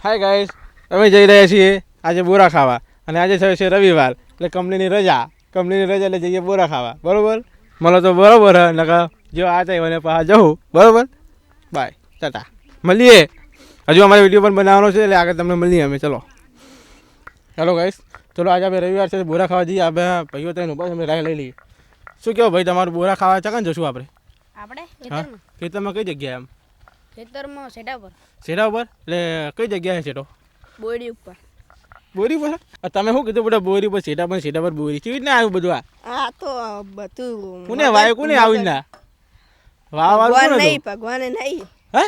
Hi guys, અમે જઈ રહ્યા છીએ આજે બોરા ખાવા અને આજે થયો છે રવિવાર એટલે કંપનીની રજા એટલે જઈએ બોરા ખાવા. બરાબર, મળો તો બરાબર નકા જો આ થાય મને પાછા જવું. બરાબર, બાય, ટાટા, મળીએ. હજુ અમારે વિડીયો પણ બનાવવાનો છે એટલે આગળ તમને મળીએ અમે. ચલો ચાલો ગાઈસ, ચલો આજે આપણે રવિવાર છે બોરા ખાવા જઈએ. આપણે ભાઈઓ ત્રણ બસ અમે રાહ લઈ લઈએ. શું કહો ભાઈ, તમારું બોરા ખાવા ચાકન જશું આપણે? હા, ખેતરમાં કઈ જગ્યાએ? આમ ખેતરમાં સેટા પર. સેટા ઉપર એટલે કઈ જગ્યાએ સેટો? બોરી ઉપર. બોરી પર? તમે શું કીધું બધા બોરી પર સેટા પર બોરી કેવી રીતના આવ્યું બધું? આ તો બધું કોને વાય કોને આવી ના ભગવાન નહીં, ભગવાને નહીં. હે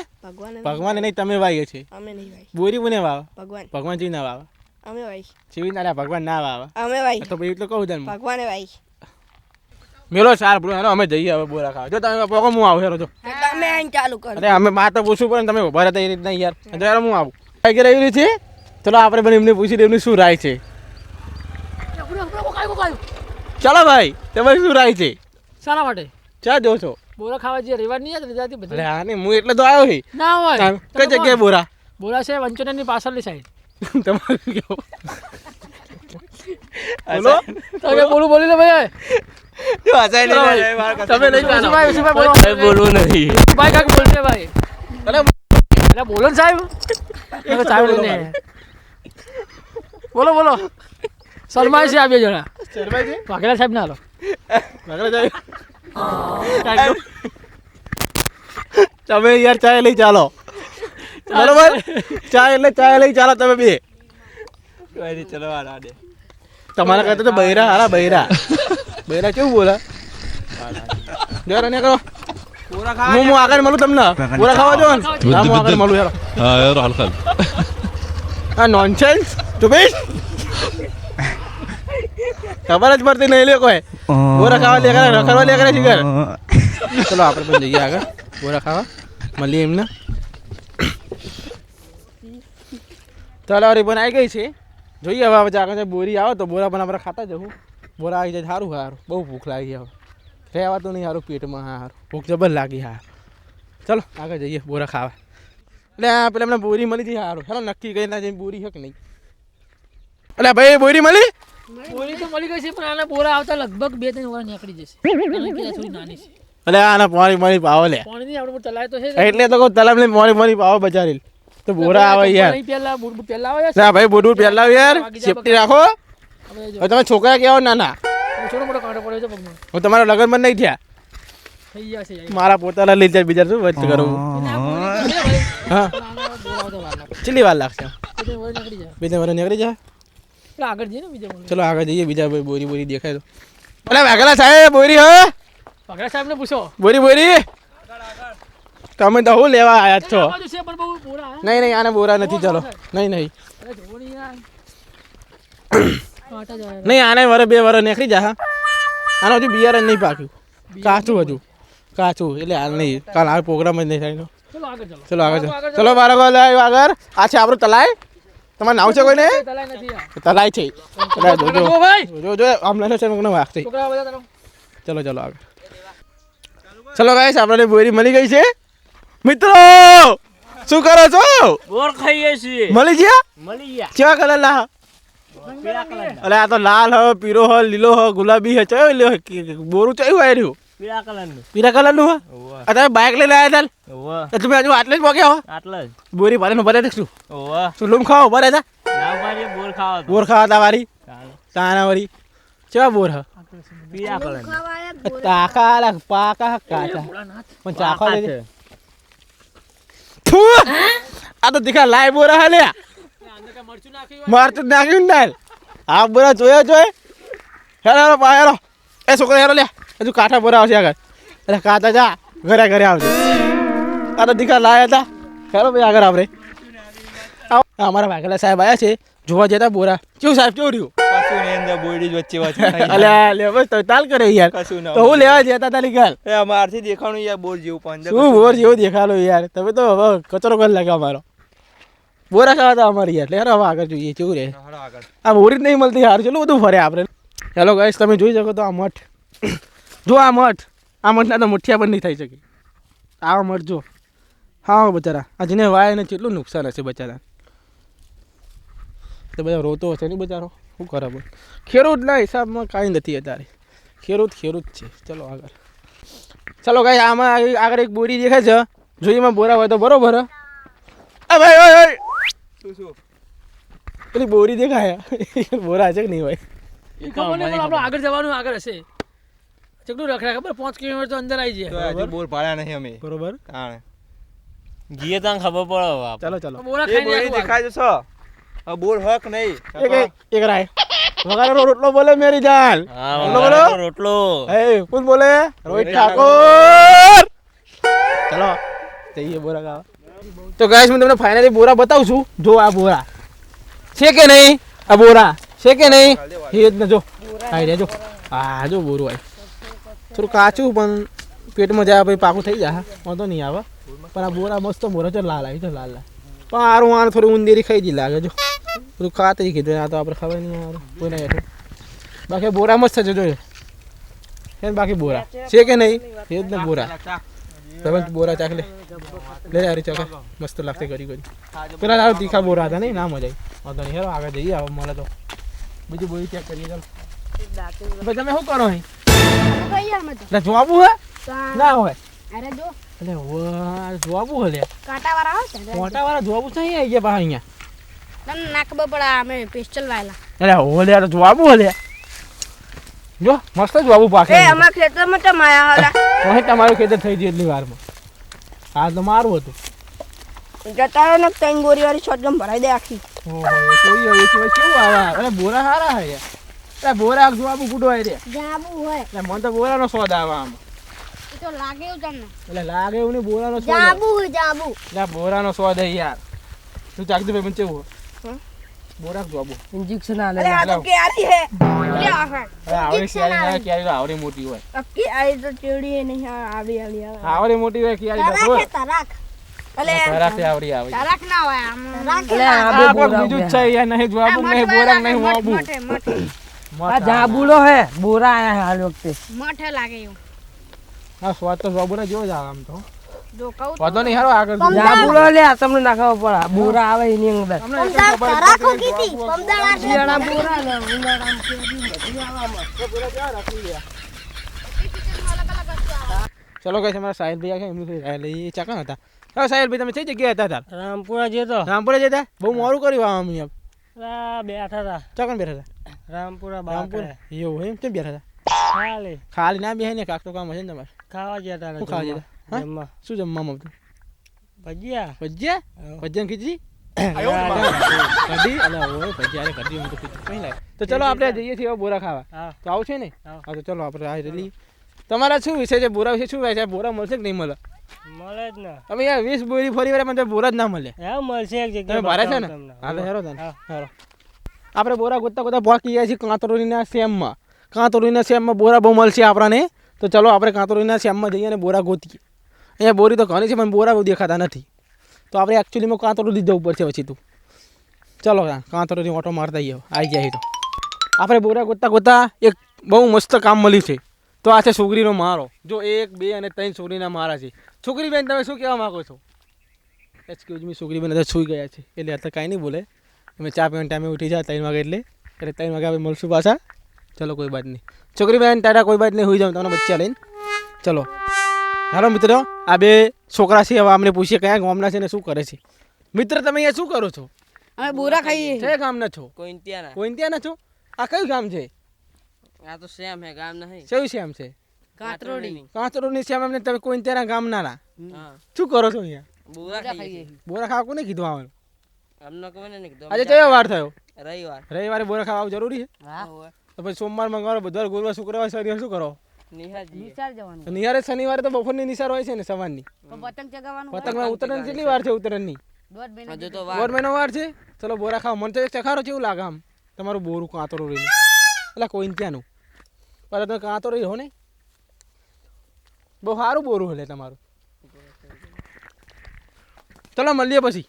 ભગવાને નહીં, તમે વાય છે. અમે નહીં ભાઈ. બોરી કોને વાવ? ભગવાન ચી ના વાવ? અમે ભાઈ. ચીવી ના ભગવાન ના વાવ? અમે ભાઈ. તો ભાઈ એટલું કહું તને ભગવાને ભાઈ. મેલો સાર બોલો અમે જઈએ હવે બોરા ખાવા. જો તમે પોકો હું આવું હેરો જો તમે આઈને ચાલુ કરો. અરે અમે માં તો પૂછવું પડે તમે ઉભા રહેતા એ રીતના યાર. તો યાર હું આવું કઈ કે રહ્યું છે. ચલો આપણે પણ એમને પૂછી એમની શું રાય છે. ચાલો ભાઈ, તમારી શું રાય છે? શાના માટે ચા જો છો? બોરા ખાવા જે રવિવાર નહીં રજાથી બધી. અરે હા ને હું એટલે તો આવ્યો છે. ના હોય કઈ જગ્યાએ બોરા? બોરા છે વંચોની પાછળની સાઈડ. તમારું કેવું બોલો તમે બોલી લે ભાઈ. જો હસાઈ લે તમે નહીં કાનો ભાઈ બોલો. બોલવું નથી ભાઈ કાક બોલશે ભાઈ. અરે બોલો ને સાહેબ. તમે સાહેબ લઈને બોલો શર્માય છે આ બે જણા. શર્માય છે વાઘેલા સાહેબ ના હાલો. વાઘેલા સાહેબ તમે યાર ચાય લઈ ચાલો. બરોબર, ચાય લઈ ચાલો તમે બે. ચલો તમારા કરતા તો બૈરા હારા બૈરા કેવું બોલા જરા ને કરો. હું આગળ મળું તમને બોરા ખાવા જો ને. હું આગળ મળું યાર. હા યાર હાલ ખાલ આ નોનસેન્સ ટુબીશ ખબર જ પડતી નહીં લે કોઈ. બોરા ખાવા લે કરે રખડવા લે કરે છે ઘર. ચલો આપણે પણ જઈએ આગળ બોરા ખાવા મળીએ એમને. તલાવરી પણ આવી ગઈ છે. જોઈએ હવે આગળ બોરી આવે તો બોરા પણ આપણે ખાતા જવું. બોરા આવી જાય સારું. બહુ ભૂખ લાગી હવે રહેવા તો નહીં સારું પેટમાં. સારું ભૂખ જબર લાગી. હા ચલો આગળ જઈએ બોરા ખાવા. એટલે પેલા એમને બોરી મળી હતી સારું. ચાલો નક્કી કરી ના જઈને બોરી છે કે નહીં. એટલે ભાઈ બોરી મળી? બોરી તો મળી ગઈ છે પણ આના બોરા આવતા લગભગ 2-3 વાર નીકળી જશે. થોડી નાની છે. એટલે આના પાણી પાવો લે. પાણી નહીં આપણે ચલાય તો છે એટલે તો કહું તલાબ ને પાણી પાવો બચારી તો બોરા આવે યાર. પહેલા આવે ના ભાઈ બુટ પહેલા યાર સેફટી રાખો. હવે તમે છોકરા કેવો નાના? છોટો મોટો કાંટો પડ્યો છે પગમાં. હું તમારા લગ્ન પણ નહીં થયા. થઈ જશે મારા પોતાના લઈ જાય બીજા શું વચ્ચ કરું. હા ચેટલી વાર લાગશે? 2 વાર નીકળી જાય. 2 વાર નીકળી જાય. આગળ જઈએ ને બીજા. ચલો આગળ જઈએ બીજા બોરી દેખાય તો. અરે વાઘેલા સાહેબ બોરી હો. વાઘેલા સાહેબ ને પૂછો બોરી તમે તો હું લેવા આયા છો? નહીં આને બોરા નથી. ચલો નહીં આને વર 2 વાર નીકળી જા. આનો હજુ બિયારણ નહીં પાક્યું. કાચું એટલે હાલ નહીં. કાલ હાલ પ્રોગ્રામ જ નહીં થાય. ચલો આગળ ચલો બાળકો આગળ. આ છે આપણું તલાય. તમારું નામ છે કોઈને? તલાય છે. જો આમ લઈને છે વાગશે. ચલો આગળ. ચલો ગાઈસ આપણે બોરી મળી ગઈ છે. મિત્રો શું કરો છો? બોર ખાઈએ છીએ. મળી ગયા? મળી ગયા. કેવા કલર લા? અરે આ તો લાલ હો, પીળો હો, લીલો હો, ગુલાબી હે. ચયો લ્યો બોરું ચયું આવી રહ્યું? પીળા કલર નું. તમે બાઇક લઈને આવ્યા હતા? તમે હજુ આટલે જ પગ્યા હો? આટલા જ. બોરી પાડે ઉભા રહેતા શું? ઓવા. શું લૂમ ખાવા ઉભા રહેતા? ના પાડે બોર ખાવા તા વારી તાના વારી. કેવા બોર હ? પીળા કલર. તાકા પાકા કાચા પણ ચાખવા દે. આ તો દીખા લાય બોરા હા લે. મરચું નાખ્યું ને આ બોરા જોયા હેરો પાયરો. એ છોકરા હેરો લે હજુ કાંઠા બોરા આવશે આગળ. એટલે કાતા જા ઘરે આવશે. આ તો દીખા લાયા હતા. હેરો ભાઈ આગળ આપણે અમારા વાઘેલા સાહેબ આવ્યા છે જોવા જતા બોરા. કેવું સાહેબ કેવું રહ્યું? બોડી વચ્ચે તાલ કરે યાર. તો હું લેવા જતા તારી ગાલ અમારથી દેખાણું યાર બોર જેવું પણ શું બોર જેવું દેખાડો યાર. તમે તો હવે કચરો કરી લાગે અમારો. બોરા ખાવા હતા અમારી યાર. એટલે હવે આગળ જોઈએ કેવું રહે. આ બોરી જ નહીં મળતી યાર. ચલો બધું ફરે આપણે. હેલો ગાઈસ, તમે જોઈ શકો તો આ મઠ જો. આ મઠના તો મુઠિયા પણ નહીં થઈ શકે. આ મઠ જો. હા બચારા આ જેને વાય ને કેટલું નુકસાન હશે બચારા. તો બધા રોતો હશે ને બચારો, શું કરે બોલ. ખેડૂતના હિસાબમાં કાંઈ નથી અત્યારે, ખેડૂત છે. ચલો આગળ, ચલો ગાઈસ, આમાં આગળ એક બોરી દેખાય છે, જો એમાં બોરા હોય તો બરોબર. આ ભાઈ ઓય શું પેલી બોરી દેખાય બોરા છે કે નહીં હોય? એ ખબર નહીં, પણ આપણે આગળ જવાનું, આગળ હશે. કેટલું રખડા ખબર, 5 કિલોમીટર તો અંદર આવી તો જાય. હજુ બોર પાડ્યા નહીં અમે. બરોબર, તાણે ગીએ તાન ખબર પડે હવે. ચાલો ચાલો. બોરા એ ખાઈને બોરી આખું દેખાય છે હવે બોર હક નહીં. એક રાય વગાડો રોટલો બોલે મેરી જાન. બોલો બોલો રોટલો એ કોણ બોલે? રોહિત ઠાકોર. ચલો જઈએ બોરા ખાવા. તો ગાઈસ હું તમને ફાઇનલી બોરા બતાવું છું. જો આ બોરા છે કે નહીં, આ બોરા છે કે નહીં, એ જ ને જો આઈ રે જો. હા જો બોરું આય થોડું કાચું પણ પેટમાં જાય પછી પાકું થઈ જાય, વાંધો નહીં આવે. પણ આ બોરા મસ્ત બોરા છે, લાલ આવી છે, લાલ પણ આરું આને થોડી ઊંધેરી ખાઈ દી લાગે. જો બધું ખાતરી કીધું, આ તો આપણે ખબર નહીં આવે કોઈ નહીં હેઠું. બાકી બોરા મસ્ત છે જોયું હે, બાકી બોરા છે કે નહીં, એ જ ને બોરા. તમે બોરા ચાખ લે યાર, ચાખ મસ્ત લાગશે ઘડી ઘડી. પેલા તારું તીખા બોરા હતા નહીં, ના મજા આવી. વાંધો નહીં, હેરો આગળ જઈએ. હવે મળે તો બીજું બોરી ચેક કરીએ. ચાલો ભાઈ તમે શું કરો અહીં? કઈ અમે તો એટલે જોવાબું હે ના હોય? અરે જો એટલે વાહ જોવાબું હે, કાંટા વાળા આવે છે મોટા વાળા જોવાબું છે અહીં આવી ગયા પાછા અહીંયા. તમને ના ખબર પડે અમે પિસ્ટલ વાયલા. એટલે હો લે તો જોવાબું હે લે. જો મસ્ત જોવાબું પાકે. એ અમાર ખેતરમાં તો માયા હાલા તો તમારું ખેતર થઈ ગયું એટલી વારમાં. આ તો મારું હતું. જતારો ને 3 બોરી વાળી શોટગન ભરાઈ દે આખી. ઓહો જોઈ હવે કેવું આવે. અરે બોરા સારા હે યાર. એટલે બોરા જોવાબું કુડો હે રે. જાબુ હોય એટલે મને તો બોરાનો સ્વાદ આવે આમ. એ તો લાગે એવું તમને. એટલે લાગે એવું નહીં, બોરાનો સ્વાદ. જાબુ હોય જાબુ. એટલે બોરાનો સ્વાદ હે યાર. તું ચાકતી ભાઈ મને કેવું બોરા જોવાબું ઇન્જેક્શન અરે આ તો કેરી હે. લે આ હે. અરે આવડી ક્યારે તો આવડી મોટી હોય. અક્કી આઈ તો ચેડી એ નહીં આવી આવી આવે. આવડી મોટી હોય ક્યારે તારાક તો હે તારાક. અલે તારાથી આવડી આવે. તારાક ના હોય આમ. અલે આ આ કોક બીજું જ છે યાર, નહીં જોવાબું નહીં બોરા નહીં મોબું. મોટે મોટે આ જાબુલો હે, બોરા આયા હે હાલ વખતે. મોટે લાગે એવું. હા સ્વાદ તો જોવાબુના જેવો જ આવે આમ તો. જો કહું વાંધો નહીં, હારો આગળ જાબુલો લે, આ તમને ના ખબર પડે. બોરા આવે એની અંદર. પમદાર તારાકો કીધી પમદાર આ શિયાળા બોરા ને ઉનાળામાં કેરી બધી આવામાં. ચલો ગાઈસ, અમારા સાહિલ ભાઈ આખે એમની રાય લઈ ચાકા હતા. હા સાહિલ ભાઈ તમે કઈ જગ્યાએ હતા તાર? રામપુરા જતો. રામપુરા જતા? બહુ મોડું કર્યું આમ અહીંયા. બેઠા હતા ચાકણ બેઠા હતા? રામપુરા રામપુર એવું એમ કેમ બેઠા હતા? ખાલી ખાલી ના બેહે ને, કાક તો કામ હશે ને તમારે. ખાવા જતા શું ખાવા જતા? હા? શું જમવામાં હતું? ભજીયા ભજીયા? ભજીયા ખીચડી કઢી? અલે ઓય ભજીયા રે કઢી, હું તો ખીચડી કઈ લાય. તો ચલો આપણે જઈએ છીએ હવે બોરા ખાવા. હા. તો આવું છે ને? હા. હા તો ચલો આપણે આ રેલી. તમારા શું વિષય છે બોરા વિશે? શું વિષય છે? બોરા મળશે કે નહીં મળે? મળે જ ને. અમે યાર 20 બોરી ફરી વાર મને બોરા જ ના મળે. હા મળશે એક તમે જગ્યાએ. ભારે છે ને? તમને. હાલો હેરો તને. હા. હેરો. આપણે બોરા ગોતતા ગોતતા પહોંચી ગયા છીએ કાંતરોલીના શેમમાં. કાંતરોલીના શેમમાં બોરા બહુ મળશે આપણને. તો ચલો આપણે કાંતરોલીના શેમમાં જઈએ અને બોરા ગોતીએ. અહીંયા બોરી તો ઘણી છે પણ બોરા બહુ દેખાતા નથી. તો આપણે એકચ્યુઅલીમાં કાંતરોલી જવું પડશે પછી તું. ચલો કાંતરોલી ઓટો મારતા આવી ગયા તો આપણે બોરા ગોતતા ગોતતા એક બહુ મસ્ત કામ મળ્યું છે. તો આ છે છોકરીનો મારો. જો 1 2 અને 3 છોકરીના મારા છે. છોકરી બેન તમે શું કહેવા માગો છો? એક્સક્યુઝ મી, છોકરી બેન અત્યારે સૂઈ ગયા છે એટલે અત્યારે કાંઈ નહીં બોલે. અમે ચા પીવાના ટાઈમે ઉઠી જાય 3 વાગે એટલે 3 વાગે આપણે મળશું પાછા. ચલો કોઈ બાત નહીં. છોકરી બેન ટાટા કોઈ બાત નહીં, હોઈ જાઉં તમને બચ્ચા લઈને. ચલો હાલો મિત્રો, આ 2 છોકરા છે. હવે અમને પૂછીએ કયા ગામના છે ને શું કરે છે. મિત્ર તમે અહીંયા શું કરો છો? અમે બોરા ખાઈએ. કયા ગામના છો? કોઈન્ટિયાના. કોઈન્ટિયાના છો? આ કયું ગામ છે? આ તો સેમ હે ગામ નહીં. કયું શ્યામ છે? કાતરોડી. કાંતરોની શ્યામ એમને તમે કોઈન્ટિયાના ગામના ના હા. શું કરો છો અહીંયા? બોરા ખાઈએ. બોરા ખાવા કોને કીધું આવવાનું? અમને કોઈ ને કીધું. આજે કયો વાર થયો? રવિવાર. રવિવારે બોરા ખાવા આવવું જરૂરી છે? હા. તો પછી સોમવાર મંગળવાર બુધવાર ગુરુવાર શુક્રવાર શનિવાર શું કરો? નિહાજી. વિચાર જવાનું. તો નિહારે શનિવારે તો બપોરની નિશાર હોય છે ને સવારની. પતંગ ચગાવવાનું. પતંગમાં ઉત્તરાયણ કેટલી વાર છે? ઉત્તરાયણની દોઢ મહિના. હજુ તો દોઢ વાર. મહિનો વાર છે. ચલો બોરા ખાવા. મને તો ચખારો કેવું લાગે આમ તમારું બોરું કાંતરો રહીને એટલે કોઈ ત્યાંનું પણ તમે કાંતરો રહી હો ને બહુ સારું બોરું હલે તમારું. ચલો મળીએ પછી.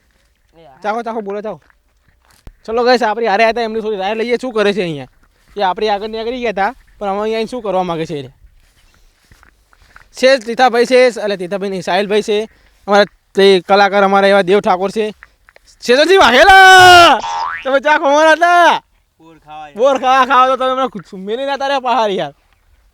ચાખો ચાખો બોલો ચાખો. ચલો ગઈશ આપણી હારે હતા એમની થોડી રાય લઈએ. શું કરે છે અહીંયા? એ આપણી આગળ નીકળી ગયા હતા પણ અમે અહીંયા શું કરવા માગે છે? છે તીથાભાઈ છે, એટલે તીથાભાઈ નહીં સાહિલભાઈ છે અમારા તે કલાકાર, અમારા એવા દેવ ઠાકોર છે. શેષજી વાઘેલા તમે ચા ખવાના હતા બોર ખાવા બોર ખાવા તો તમે મેલી ના તારે પહાડ યાર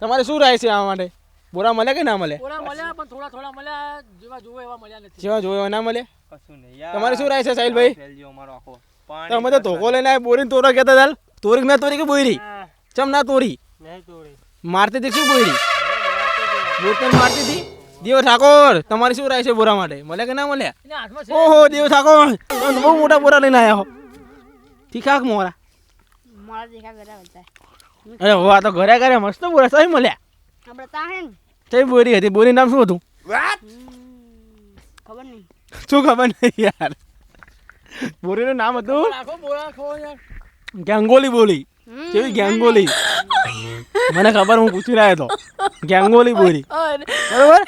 તમારે શું રહે છે આ માટે બોરા મળે કે ના મળે બોરા મળ્યા પણ થોડા થોડા મળ્યા જેવા જોવે એવા મળ્યા નથી જેવા જોયો ના મળે કશું નહીં યાર તમારે શું રહે છે સાહિલભાઈ ફેલજો અમારો આખો તમે તો ધોકો લઈને આવ્યા બોરીને તોરો કહેતા ચાલ તોરી ના તોરી કે બોયરી ચમ ના તોરી નહીં તોડી મારતી હતી શું બોયરી બોરતન મારતી હતી દેવ ઠાકોર તમારે શું રહે છે બોરા માટે મળે કે ના મળે એના હાથમાં છે ઓહો દેવ ઠાકોર તમે બહુ મોટા બોરા લઈને આવ્યા હો ઠીક મોરા મારા દેખા ઘરે હતા અરે વાહ તો ઘરે ઘરે મસ્ત બોરા સહી મળ્યા આપણે તા હે ને કઈ બોરી હતી બોરી નામ શું હતું ખબર નહીં શું ખબર નહીં યાર બોરીનું નામ હતું રાખો બોરા ખો યાર ગેંગોલી બોલી કેવી ગેંગોલી મને ખબર હું પૂછી રહ્યો હતો ગેંગોલી બોરી બરોબર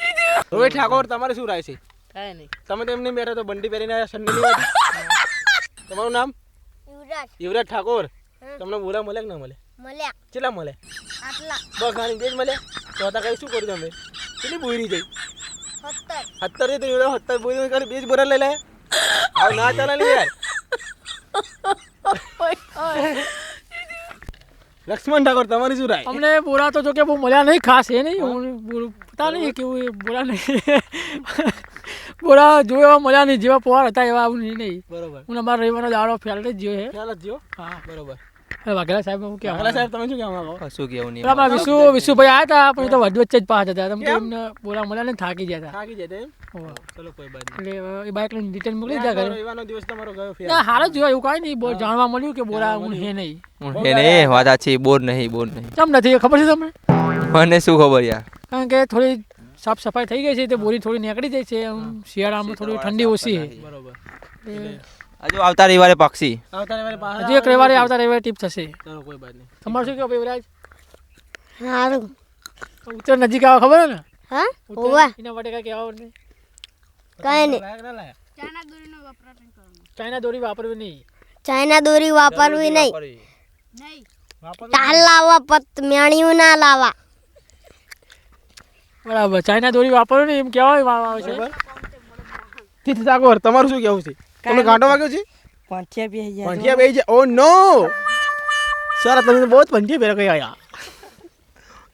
રોહિત ઠાકોર તમારે શું રાય છે કાંઈ નહીં તમે તો એમને બેઠા તો બંડી પહેરીને સંડેલી વાળી તમારું નામ યુવરાજ યુવરાજ ઠાકોર તમને બોરા મળે કે ના મળે મળ્યા કેટલા મળે આટલા બસ ખાલી બે જ મળે તો હતા કઈ શું કર્યું તમે કેટલી બોરી જઈ 70 70 તો એવડા 70 બોરી કરી બે જ બોરા લઈ લે આવ ના ચાલે ને યાર લક્ષ્મણ ઠાકોર તમારી શું રાય અમને બોરા તો જો કે બહુ મળ્યા નહીં ખાસ એ નહીં પતા નહીં કેવું એ બોરા નહીં બોરા જોયો એવા મળ્યા નહીં જેવા પોર હતા એવા આવું નહીં બરોબર હું અમારા રવિવારનો દાડો ફેલ જ જોયો ખ્યાલ જ જો હા બરોબર વાઘેલા સાહેબ હું આગલા કહેવા સાહેબ તમે શું કહેવા માંગો કશું કેવું નહીં બરાબર વિશુભાઈ આવ્યા હતા પણ એ તો વચ્ચે જ પાસ હતા તમે એમને બોરા મળ્યા ને થાકી ગયા હતા થાકી જાય એમ હોવે. ચલો કોઈ બાત નહીં એટલે એ બાઇક લઈને રિટર્ન મોકલી દીધા ઘરે રવિવારનો દિવસ તમારો ગયો ફેર ના હાલ જ જોયો એવું કાંઈ નહીં બહુ જાણવા મળ્યું કે બોરા હું હે નહીં એને વાત સાચી બોર નહીં બોર નહીં કેમ નથી ખબર છે તમને મને શું ખબર યાર કારણ કે થોડી સાફ સફાઈ થઈ ગઈ છે તે બોરી થોડી નીકળી જાય છે આમ શિયાળામાં થોડી ઠંડી ઓછી છે બરોબર હજુ આવતા રવિવારે પક્ષી આવતા રવિવારે પાછા હજી એક રવિવારે આવતા રવિવારે ટીપ થશે ચલો કોઈ બાત નહીં તમારું શું કહો યુવરાજ સારું ઉત્તર નજીક આવે ખબર ને હા ઉત્તર ઓવા એના માટે કાંઈ કહેવા નહીં કાંઈ નહીં લાયક ના લાયક ચાઇના દોરીનો વપરાશ નહીં કરવાનો ચાઇના દોરી વાપરવી નહીં ચાઇના દોરી વાપરવી નહીં નહીં વાપરવું તાલ લાવવા પત મેણિયું ના લાવવા બરાબર ચાઇના દોરી વાપરવી નહીં એમ કહેવાય આવે છે બરોબર તીર્થ ઠાકોર તમારું શું કહેવું છે તમને કાંટો વાગ્યો છે પાંચિયા બે હજાર ભંટિયા બે છે ઓ નો સર તમે તો બહુ ભંટિયા પહેરા કઈ આયા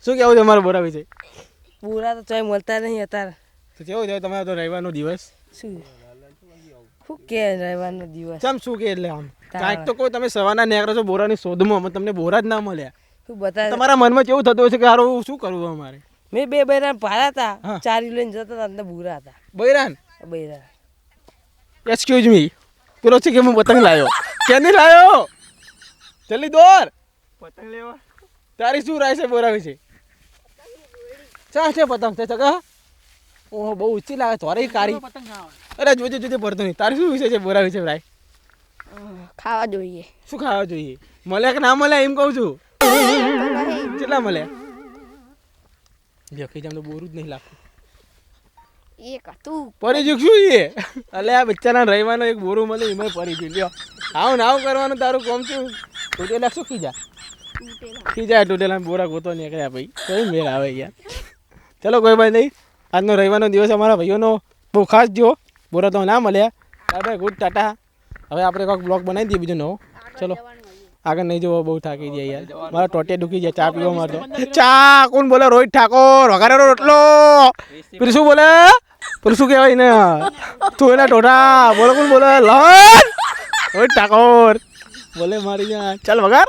શું કહેવું છે અમારા બોરા વિશે પૂરા તો ચોય મળતા નહીં અત્યારે તો કેવું છે તમારો તો રવિવારનો દિવસ શું શું કે રવિવારનો દિવસ ચમ શું કે એટલે આમ કાંઈક તો કોઈ તમે સવારના નીકળો છો બોરાની શોધમાં અમે તમને બોરા જ ના મળ્યા શું બતા તમારા મનમાં કેવું થતું હશે કે હારું શું કરવું અમારે મેં બે બૈરા ભાડા હતા હા. ચારી લઈને જતા હતા અંદર ભૂરા હતા બૈરાન બૈરા એક્સક્યુઝ મી પેલો છે કે હું પતંગ લાવ્યો કેની લાવ્યો જલ્દી દોર પતંગ લેવા તારી શું રાય છે બોરા વિશે ચા છે પતંગ તે ચકા ઓહો બહુ ઊંચી લાગે થોડી કારી પતંગ ના આવે અરે જોજે જોજે પડતો નહીં તારી શું વિષય છે બોરા વિશે રાય ખાવા જોઈએ શું ખાવા જોઈએ મળે કે ના મળે એમ કહું છું કેટલા મળે દેખી જામ તો બોરું જ નહીં લાગતું એક હતું પરી જુ શું એ અલે આ બચ્ચાના રવિવારનો એક બોરું મળે એમાં પરી ગયું લ્યો આવું ને આવું કરવાનું તારું કોમ છું તૂટેલા શું ખીજા ખીજા તૂટેલા બોરા ગોતો નીકળ્યા ભાઈ કઈ મેળ આવે યાર ચલો કોઈ ભાઈ નહીં આજનો રવિવારનો દિવસ અમારા ભાઈઓનો બહુ ખાસ જો બોરા તો ના મળ્યા ભાઈ ગુડ ટાટા હવે આપણે કોઈક બ્લોગ બનાવી દઈએ બીજો નવો ચલો આગળ નહીં જોવો બહુ થાકી જાય યાર મારા ટોટિયા દુખી જાય ચા પીવા મારતો ચા કોણ બોલે રોહિત ઠાકોર વઘારેલો રોટલો પેલું શું બોલે પેલું શું કહેવાય ને તું એના ટોટા બોલે કોણ બોલે લહન રોહિત ઠાકોર બોલે મારી યાર ચાલ વઘાર